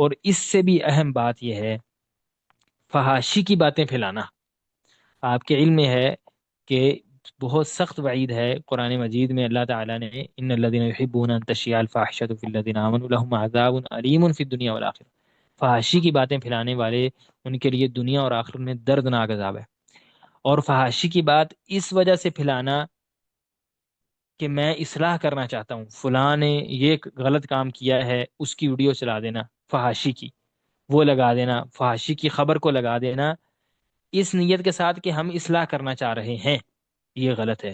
اور اس سے بھی اہم بات یہ ہے فحاشی کی باتیں پھیلانا۔ آپ کے علم میں ہے کہ بہت سخت وعید ہے قرآن مجید میں، اللہ تعالیٰ نے ان الذین یحبون ان تشیع الفاحشۃ فی الذین آمنوا لہم عذاب علیم فی الدنیا والآخرہ۔ فحاشی کی باتیں پھیلانے والے، ان کے لیے دنیا اور آخرت میں دردناک عذاب ہے۔ اور فحاشی کی بات اس وجہ سے پھیلانا کہ میں اصلاح کرنا چاہتا ہوں، فلاں نے یہ غلط کام کیا ہے، اس کی ویڈیو چلا دینا فحاشی کی، وہ لگا دینا فحاشی کی خبر کو لگا دینا، اس نیت کے ساتھ کہ ہم اصلاح کرنا چاہ رہے ہیں، یہ غلط ہے۔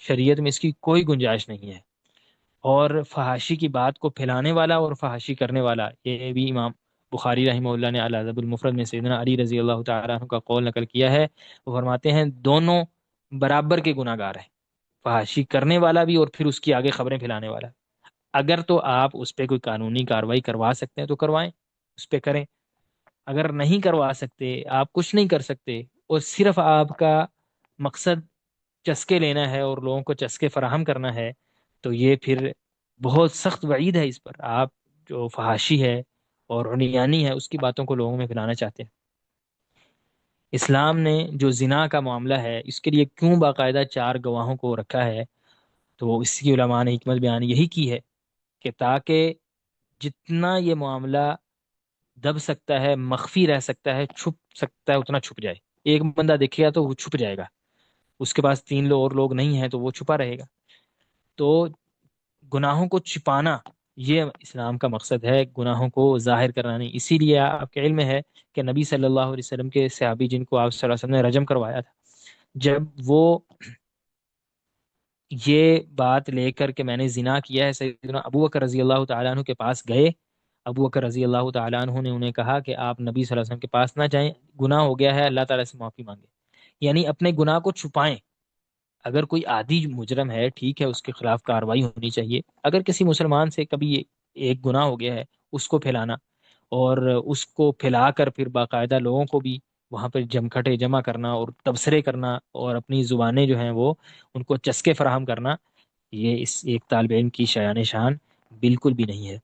شریعت میں اس کی کوئی گنجائش نہیں ہے۔ اور فحاشی کی بات کو پھیلانے والا اور فحاشی کرنے والا، یہ بھی امام بخاری رحمہ اللہ نے الادب المفرد میں سیدنا علی رضی اللہ تعالیٰ عنہ کا قول نقل کیا ہے۔ وہ فرماتے ہیں دونوں برابر کے گناہ گار ہیں، فحاشی کرنے والا بھی اور پھر اس کی آگے خبریں پھیلانے والا۔ اگر تو آپ اس پہ کوئی قانونی کاروائی کروا سکتے ہیں تو کروائیں، اس پہ کریں۔ اگر نہیں کروا سکتے، آپ کچھ نہیں کر سکتے، اور صرف آپ کا مقصد چسکے لینا ہے اور لوگوں کو چسکے فراہم کرنا ہے، تو یہ پھر بہت سخت وعید ہے اس پر۔ آپ جو فحاشی ہے اور عریانی ہے اس کی باتوں کو لوگوں میں پھیلانا چاہتے ہیں۔ اسلام نے جو زنا کا معاملہ ہے اس کے لیے کیوں باقاعدہ 4 گواہوں کو رکھا ہے، تو اس کی علماء نے حکمت بیان یہی کی ہے کہ تاکہ جتنا یہ معاملہ دب سکتا ہے، مخفی رہ سکتا ہے، چھپ سکتا ہے، اتنا چھپ جائے۔ ایک بندہ دیکھے گا تو وہ چھپ جائے گا، اس کے پاس 3 لوگ اور لوگ نہیں ہیں تو وہ چھپا رہے گا۔ تو گناہوں کو چھپانا یہ اسلام کا مقصد ہے، گناہوں کو ظاہر کرنا نہیں۔ اسی لیے آپ کے علم میں ہے کہ نبی صلی اللہ علیہ وسلم کے صحابی جن کو آپ صلی اللہ علیہ وسلم نے رجم کروایا تھا، جب وہ یہ بات لے کر کہ میں نے زنا کیا ہے، سیدنا ابو بکر رضی اللہ تعالیٰ عنہ کے پاس گئے۔ ابو بکر رضی اللہ تعالیٰ عنہ نے انہیں کہا کہ آپ نبی صلی اللہ علیہ وسلم کے پاس نہ جائیں، گناہ ہو گیا ہے، اللہ تعالیٰ سے معافی مانگے، یعنی اپنے گناہ کو چھپائیں۔ اگر کوئی عادی مجرم ہے، ٹھیک ہے، اس کے خلاف کارروائی ہونی چاہیے۔ اگر کسی مسلمان سے کبھی ایک گناہ ہو گیا ہے، اس کو پھیلانا اور اس کو پھیلا کر پھر باقاعدہ لوگوں کو بھی وہاں پہ جمکھٹے جمع کرنا اور تبصرے کرنا اور اپنی زبانیں جو ہیں وہ ان کو چسکے فراہم کرنا، یہ اس ایک طالب علم کی شایان شان بالکل بھی نہیں ہے۔